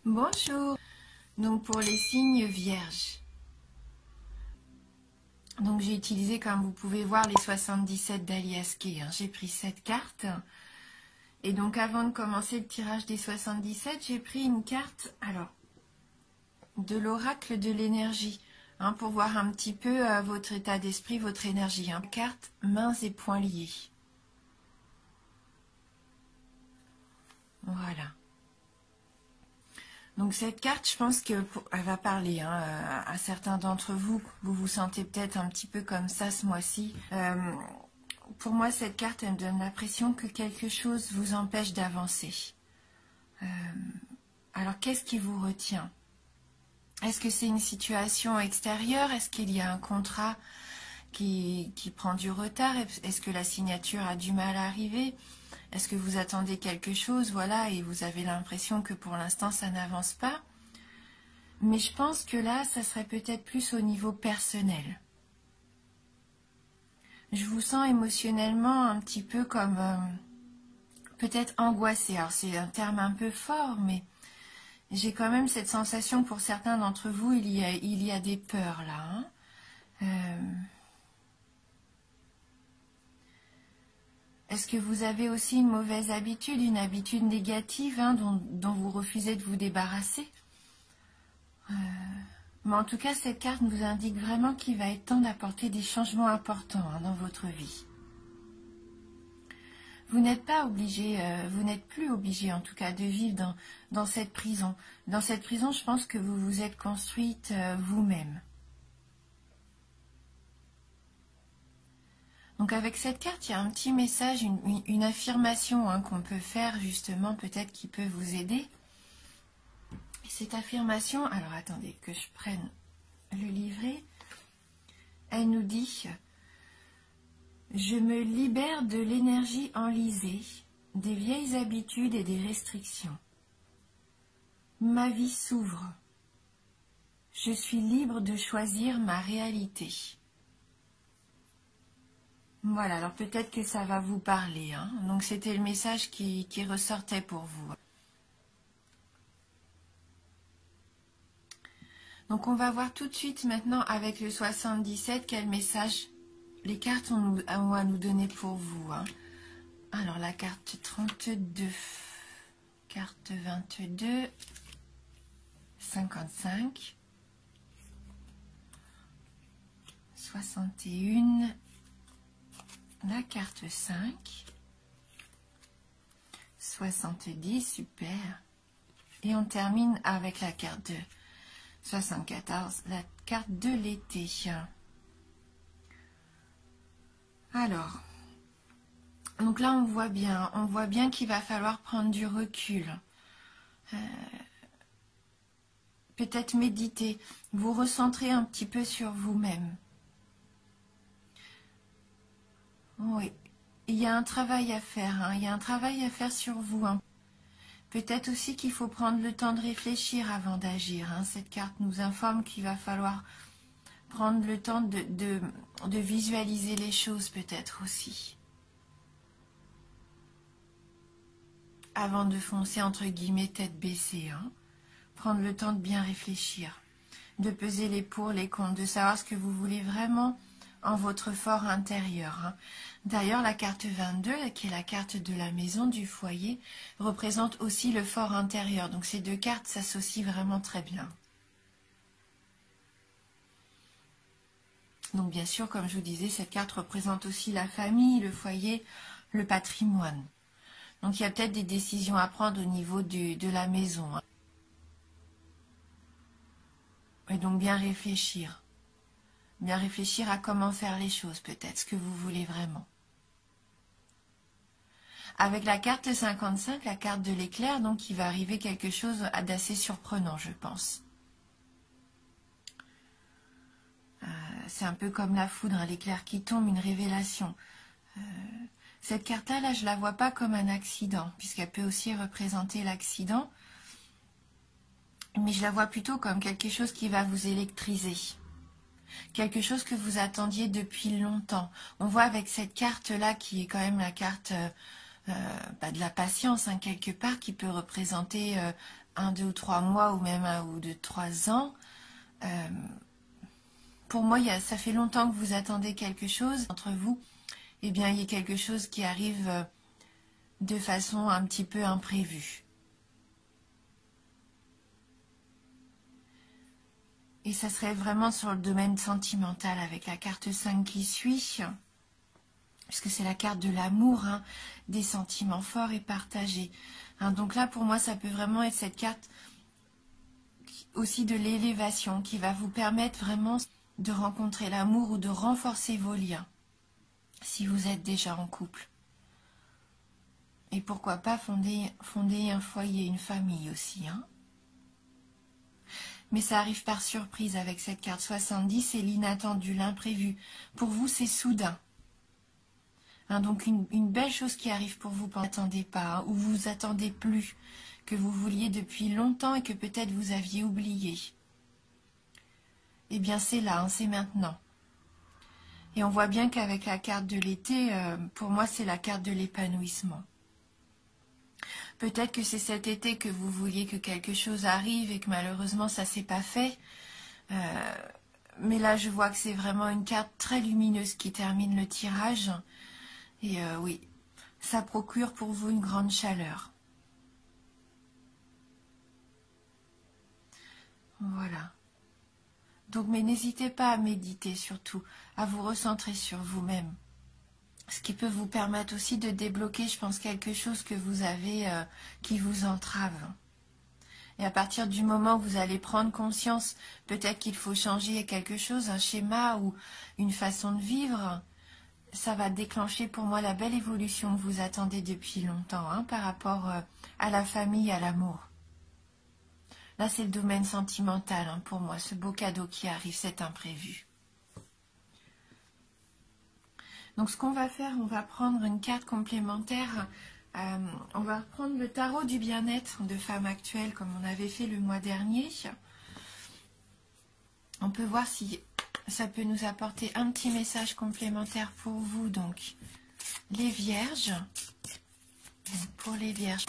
Bonjour. Donc pour les signes vierges. Donc j'ai utilisé, comme vous pouvez voir, les 77 d'Alias Key. J'ai pris cette carte. Et donc avant de commencer le tirage des 77, j'ai pris une carte, alors, de l'oracle de l'énergie. Pour voir un petit peu votre état d'esprit, votre énergie. Carte mains et poings liés. Voilà. Donc cette carte, je pense qu'elle va parler à certains d'entre vous. Vous vous sentez peut-être un petit peu comme ça ce mois-ci. Pour moi, cette carte, elle me donne l'impression que quelque chose vous empêche d'avancer. Alors, qu'est-ce qui vous retient? Est-ce que c'est une situation extérieure? Est-ce qu'il y a un contrat qui prend du retard? Est-ce que la signature a du mal à arriver? Est-ce que vous attendez quelque chose, voilà, et vous avez l'impression que pour l'instant, ça n'avance pas? Mais je pense que là, ça serait peut-être plus au niveau personnel. Je vous sens émotionnellement un petit peu comme peut-être angoissé. Alors, c'est un terme un peu fort, mais j'ai quand même cette sensation que pour certains d'entre vous, il y a des peurs là. Est-ce que vous avez aussi une mauvaise habitude, une habitude négative dont vous refusez de vous débarrasser? Mais en tout cas, cette carte nous indique vraiment qu'il va être temps d'apporter des changements importants dans votre vie. Vous n'êtes pas obligé, vous n'êtes plus obligé en tout cas de vivre dans cette prison. Dans cette prison, je pense que vous vous êtes construite vous-même. Donc avec cette carte, il y a un petit message, une affirmation qu'on peut faire justement, peut-être qui peut vous aider. Et cette affirmation, alors attendez que je prenne le livret, elle nous dit « Je me libère de l'énergie enlisée, des vieilles habitudes et des restrictions. Ma vie s'ouvre. Je suis libre de choisir ma réalité. » Voilà, alors peut-être que ça va vous parler. Donc c'était le message qui ressortait pour vous. Donc on va voir tout de suite maintenant avec le 77 quel message les cartes ont à nous donner pour vous. Alors la carte 32, carte 22, 55, 61, la carte 5, 70, super. Et on termine avec la carte 2. 74, la carte de l'été. Alors, donc là on voit bien qu'il va falloir prendre du recul. Peut-être méditer, vous recentrer un petit peu sur vous-même. Oui, il y a un travail à faire, il y a un travail à faire sur vous. Peut-être aussi qu'il faut prendre le temps de réfléchir avant d'agir. Cette carte nous informe qu'il va falloir prendre le temps de visualiser les choses peut-être aussi. Avant de foncer entre guillemets tête baissée. Prendre le temps de bien réfléchir. De peser les pour, les contre. De savoir ce que vous voulez vraiment en votre fort intérieur. D'ailleurs, la carte 22, qui est la carte de la maison, du foyer, représente aussi le fort intérieur. Donc ces deux cartes s'associent vraiment très bien. Donc bien sûr, comme je vous disais, cette carte représente aussi la famille, le foyer, le patrimoine. Donc il y a peut-être des décisions à prendre au niveau de la maison. Et donc bien réfléchir. Bien réfléchir à comment faire les choses, peut-être, ce que vous voulez vraiment. Avec la carte 55, la carte de l'éclair, donc il va arriver quelque chose d'assez surprenant, je pense. C'est un peu comme la foudre, l'éclair qui tombe, une révélation. Cette carte-là, là, je ne la vois pas comme un accident, puisqu'elle peut aussi représenter l'accident. Mais je la vois plutôt comme quelque chose qui va vous électriser. Quelque chose que vous attendiez depuis longtemps. On voit avec cette carte-là, qui est quand même la carte de la patience, quelque part, qui peut représenter 1, 2 ou 3 mois ou même 1 ou 2, 3 ans. Pour moi, ça fait longtemps que vous attendez quelque chose entre vous. Eh bien, il y a quelque chose qui arrive de façon un petit peu imprévue. Et ça serait vraiment sur le domaine sentimental avec la carte 5 qui suit, puisque c'est la carte de l'amour, hein, des sentiments forts et partagés. Hein, donc là, pour moi, ça peut vraiment être cette carte aussi de l'élévation qui va vous permettre vraiment de rencontrer l'amour ou de renforcer vos liens, si vous êtes déjà en couple. Et pourquoi pas fonder un foyer, une famille aussi, hein. Mais ça arrive par surprise avec cette carte 70, c'est l'inattendu, l'imprévu. Pour vous, c'est soudain. Hein, donc une belle chose qui arrive pour vous, vous n'attendez pas, hein, ou vous attendez plus, que vous vouliez depuis longtemps et que peut-être vous aviez oublié. Eh bien c'est là, hein, c'est maintenant. Et on voit bien qu'avec la carte de l'été, pour moi c'est la carte de l'épanouissement. Peut-être que c'est cet été que vous vouliez que quelque chose arrive et que malheureusement ça ne s'est pas fait. Mais là je vois que c'est vraiment une carte très lumineuse qui termine le tirage. Et oui, ça procure pour vous une grande chaleur. Voilà. Donc mais n'hésitez pas à méditer surtout, à vous recentrer sur vous-même. Ce qui peut vous permettre aussi de débloquer, je pense, quelque chose que vous avez qui vous entrave. Et à partir du moment où vous allez prendre conscience, peut-être qu'il faut changer quelque chose, un schéma ou une façon de vivre, ça va déclencher pour moi la belle évolution que vous attendez depuis longtemps, hein, par rapport à la famille, à l'amour. Là, c'est le domaine sentimental, hein, pour moi, ce beau cadeau qui arrive, cet imprévu. Donc ce qu'on va faire, on va prendre une carte complémentaire. On va reprendre le tarot du bien-être de femme actuelle comme on avait fait le mois dernier. On peut voir si ça peut nous apporter un petit message complémentaire pour vous. Donc les vierges. Donc, pour les vierges.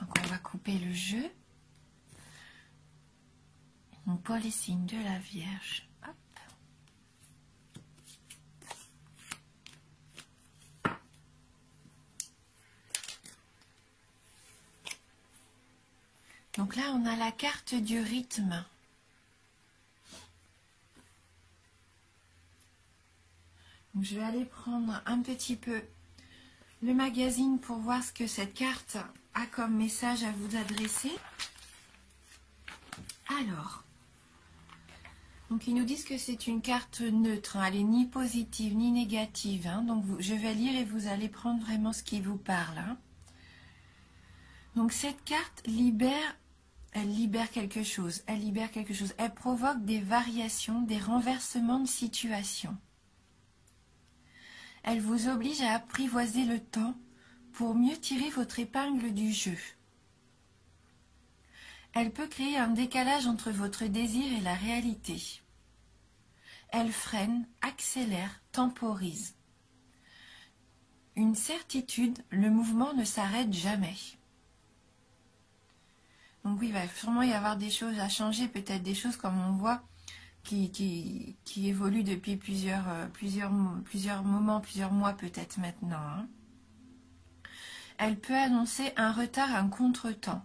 Donc on va couper le jeu. Donc pour les signes de la Vierge. Hop. Donc là, on a la carte du rythme. Donc je vais aller prendre un petit peu le magazine pour voir ce que cette carte a comme message à vous adresser. Alors, donc ils nous disent que c'est une carte neutre, hein, elle n'est ni positive ni négative. Hein, donc je vais lire et vous allez prendre vraiment ce qui vous parle. Hein. Donc cette carte libère. Elle libère quelque chose, elle provoque des variations, des renversements de situation. Elle vous oblige à apprivoiser le temps pour mieux tirer votre épingle du jeu. Elle peut créer un décalage entre votre désir et la réalité. Elle freine, accélère, temporise. Une certitude, le mouvement ne s'arrête jamais. Donc oui, il va sûrement y avoir des choses à changer, peut-être des choses comme on voit qui évoluent depuis plusieurs moments, plusieurs mois peut-être maintenant. Hein. Elle peut annoncer un retard, un contretemps,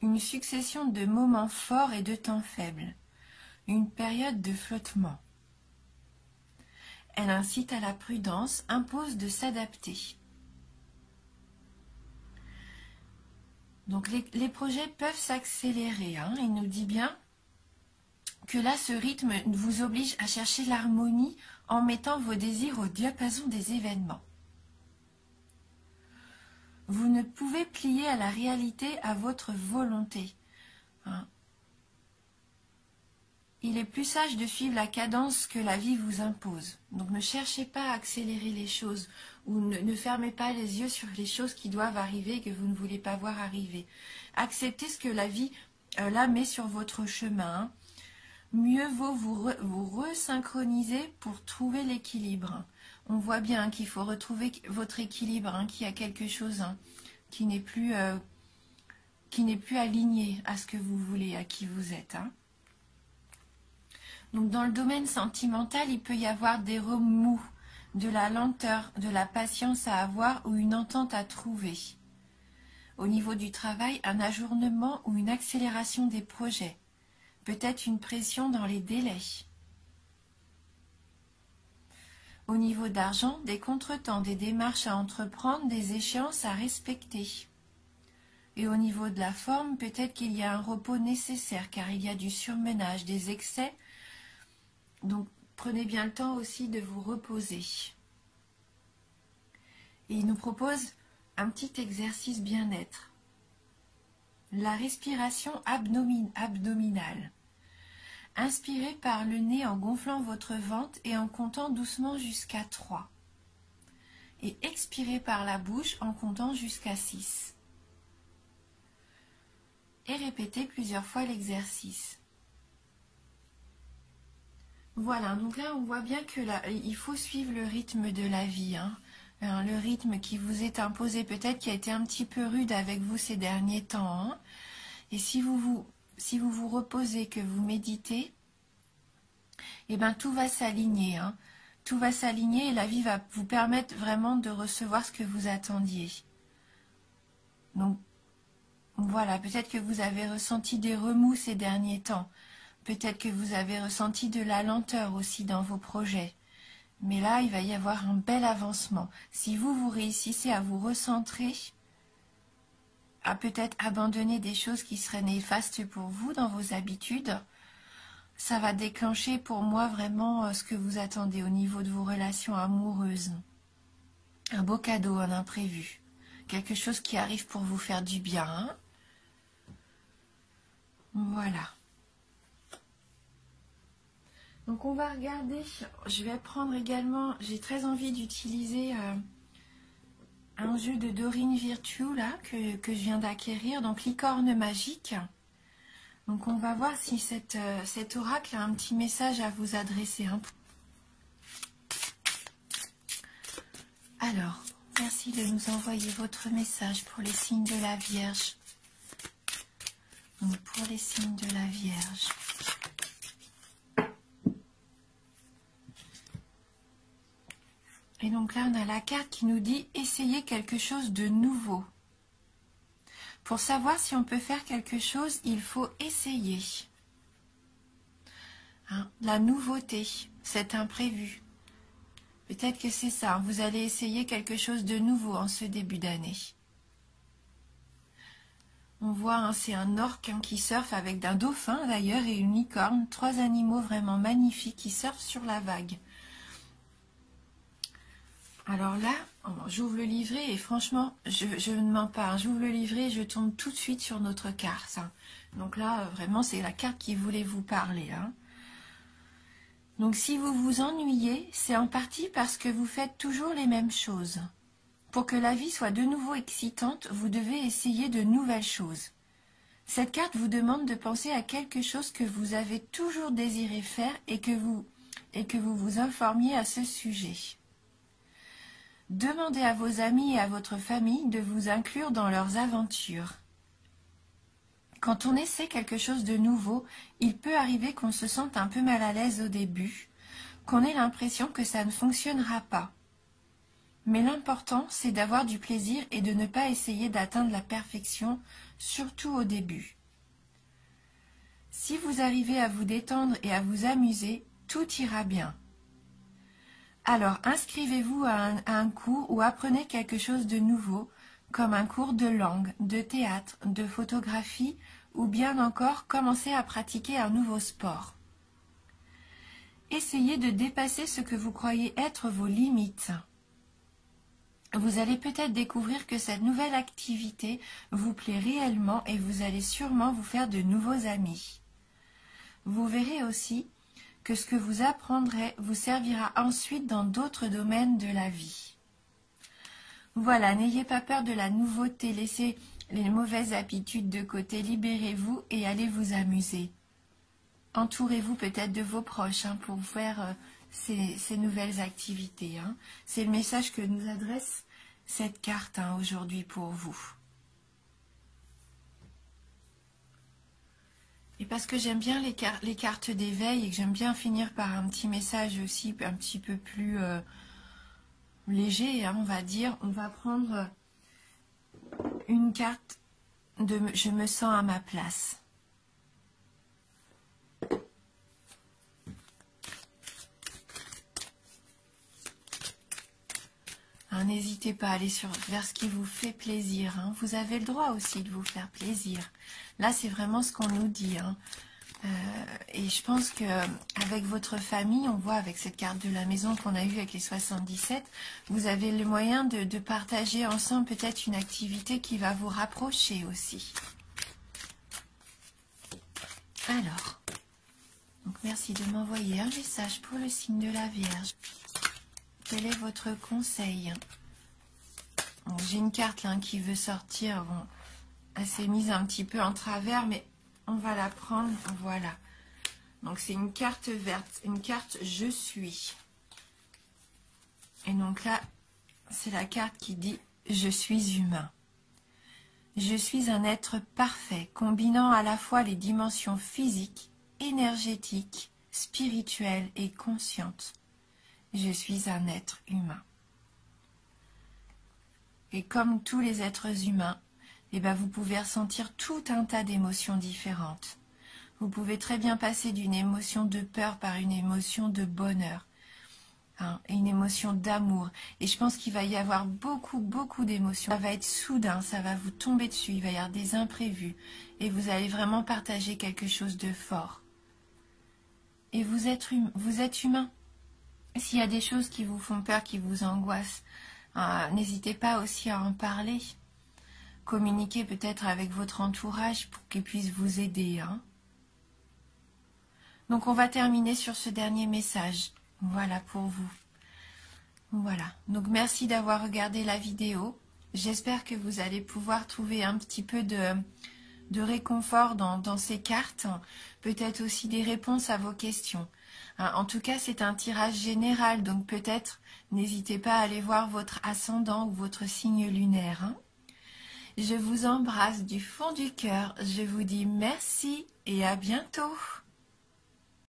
une succession de moments forts et de temps faibles, une période de flottement. Elle incite à la prudence, impose de s'adapter. Donc les projets peuvent s'accélérer. Hein. Il nous dit bien que là, ce rythme vous oblige à chercher l'harmonie en mettant vos désirs au diapason des événements. Vous ne pouvez plier à la réalité à votre volonté. Hein. Il est plus sage de suivre la cadence que la vie vous impose. Donc ne cherchez pas à accélérer les choses ou ne fermez pas les yeux sur les choses qui doivent arriver et que vous ne voulez pas voir arriver. Acceptez ce que la vie là met sur votre chemin. Mieux vaut vous resynchroniser pour trouver l'équilibre. On voit bien qu'il faut retrouver votre équilibre, hein, qu'il y a quelque chose hein, qui n'est plus qui n'est plus aligné à ce que vous voulez, à qui vous êtes. Donc dans le domaine sentimental, il peut y avoir des remous, de la lenteur, de la patience à avoir ou une entente à trouver. Au niveau du travail, un ajournement ou une accélération des projets. Peut-être une pression dans les délais. Au niveau d'argent, des contretemps, des démarches à entreprendre, des échéances à respecter. Et au niveau de la forme, peut-être qu'il y a un repos nécessaire car il y a du surmenage, des excès. Donc prenez bien le temps aussi de vous reposer. Et il nous propose un petit exercice bien-être. La respiration abdominale. Inspirez par le nez en gonflant votre ventre et en comptant doucement jusqu'à 3. Et expirez par la bouche en comptant jusqu'à 6. Et répétez plusieurs fois l'exercice. Voilà, donc là on voit bien que là, il faut suivre le rythme de la vie. Le rythme qui vous est imposé, peut-être qui a été un petit peu rude avec vous ces derniers temps. Et si vous vous reposez, que vous méditez, eh bien tout va s'aligner. Tout va s'aligner et la vie va vous permettre vraiment de recevoir ce que vous attendiez. Donc voilà, peut-être que vous avez ressenti des remous ces derniers temps. Peut-être que vous avez ressenti de la lenteur aussi dans vos projets. Mais là, il va y avoir un bel avancement. Si vous réussissez à vous recentrer, à peut-être abandonner des choses qui seraient néfastes pour vous dans vos habitudes, ça va déclencher pour moi vraiment ce que vous attendez au niveau de vos relations amoureuses. Un beau cadeau, un imprévu. Quelque chose qui arrive pour vous faire du bien. Voilà. Donc on va regarder, je vais prendre également, j'ai très envie d'utiliser un jeu de Dorine Virtue là, que je viens d'acquérir, donc Licorne Magique. Donc on va voir si cet oracle a un petit message à vous adresser. Alors, merci de nous envoyer votre message pour les signes de la Vierge. Donc pour les signes de la Vierge. Et donc là, on a la carte qui nous dit « Essayez quelque chose de nouveau ». Pour savoir si on peut faire quelque chose, il faut essayer. La nouveauté, cet imprévu. Peut-être que c'est ça, vous allez essayer quelque chose de nouveau en ce début d'année. On voit, c'est un orque qui surfe avec un dauphin d'ailleurs et une licorne. 3 animaux vraiment magnifiques qui surfent sur la vague. Alors là, j'ouvre le livret et franchement, je ne mens pas. J'ouvre le livret et je tombe tout de suite sur notre carte. Donc là, vraiment, c'est la carte qui voulait vous parler. Donc si vous vous ennuyez, c'est en partie parce que vous faites toujours les mêmes choses. Pour que la vie soit de nouveau excitante, vous devez essayer de nouvelles choses. Cette carte vous demande de penser à quelque chose que vous avez toujours désiré faire et que vous vous informiez à ce sujet. Demandez à vos amis et à votre famille de vous inclure dans leurs aventures. Quand on essaie quelque chose de nouveau, il peut arriver qu'on se sente un peu mal à l'aise au début, qu'on ait l'impression que ça ne fonctionnera pas. Mais l'important, c'est d'avoir du plaisir et de ne pas essayer d'atteindre la perfection, surtout au début. Si vous arrivez à vous détendre et à vous amuser, tout ira bien. Alors, inscrivez-vous à un cours ou apprenez quelque chose de nouveau, comme un cours de langue, de théâtre, de photographie, ou bien encore commencez à pratiquer un nouveau sport. Essayez de dépasser ce que vous croyez être vos limites. Vous allez peut-être découvrir que cette nouvelle activité vous plaît réellement et vous allez sûrement vous faire de nouveaux amis. Vous verrez aussi que ce que vous apprendrez vous servira ensuite dans d'autres domaines de la vie. Voilà, n'ayez pas peur de la nouveauté, laissez les mauvaises habitudes de côté, libérez-vous et allez vous amuser. Entourez-vous peut-être de vos proches pour faire ces nouvelles activités. C'est le message que nous adresse cette carte aujourd'hui pour vous. Et parce que j'aime bien les cartes d'éveil et que j'aime bien finir par un petit message aussi un petit peu plus léger, hein, on va dire, on va prendre une carte de « Je me sens à ma place ». N'hésitez pas à aller vers ce qui vous fait plaisir. Hein. Vous avez le droit aussi de vous faire plaisir. Là, c'est vraiment ce qu'on nous dit. Hein. Et je pense qu'avec votre famille, on voit avec cette carte de la maison qu'on a eue avec les 77, vous avez le moyen de partager ensemble peut-être une activité qui va vous rapprocher aussi. Alors, donc merci de m'envoyer un message pour le signe de la Vierge. Quel est votre conseil? J'ai une carte là qui veut sortir. Bon, elle s'est mise un petit peu en travers, mais on va la prendre. Voilà. Donc c'est une carte verte, une carte je suis. Et donc là, c'est la carte qui dit je suis humain. Je suis un être parfait, combinant à la fois les dimensions physiques, énergétiques, spirituelles et conscientes. Je suis un être humain. Et comme tous les êtres humains, eh ben vous pouvez ressentir tout un tas d'émotions différentes. Vous pouvez très bien passer d'une émotion de peur par une émotion de bonheur, hein, et une émotion d'amour. Et je pense qu'il va y avoir beaucoup d'émotions. Ça va être soudain, ça va vous tomber dessus, il va y avoir des imprévus. Et vous allez vraiment partager quelque chose de fort. Et vous êtes humain. S'il y a des choses qui vous font peur, qui vous angoissent, n'hésitez pas aussi à en parler. Communiquez peut-être avec votre entourage pour qu'il puisse vous aider. Hein. Donc on va terminer sur ce dernier message. Voilà pour vous. Voilà. Donc merci d'avoir regardé la vidéo. J'espère que vous allez pouvoir trouver un petit peu de réconfort dans ces cartes. Peut-être aussi des réponses à vos questions. En tout cas, c'est un tirage général, donc peut-être n'hésitez pas à aller voir votre ascendant ou votre signe lunaire. Hein. Je vous embrasse du fond du cœur. Je vous dis merci et à bientôt.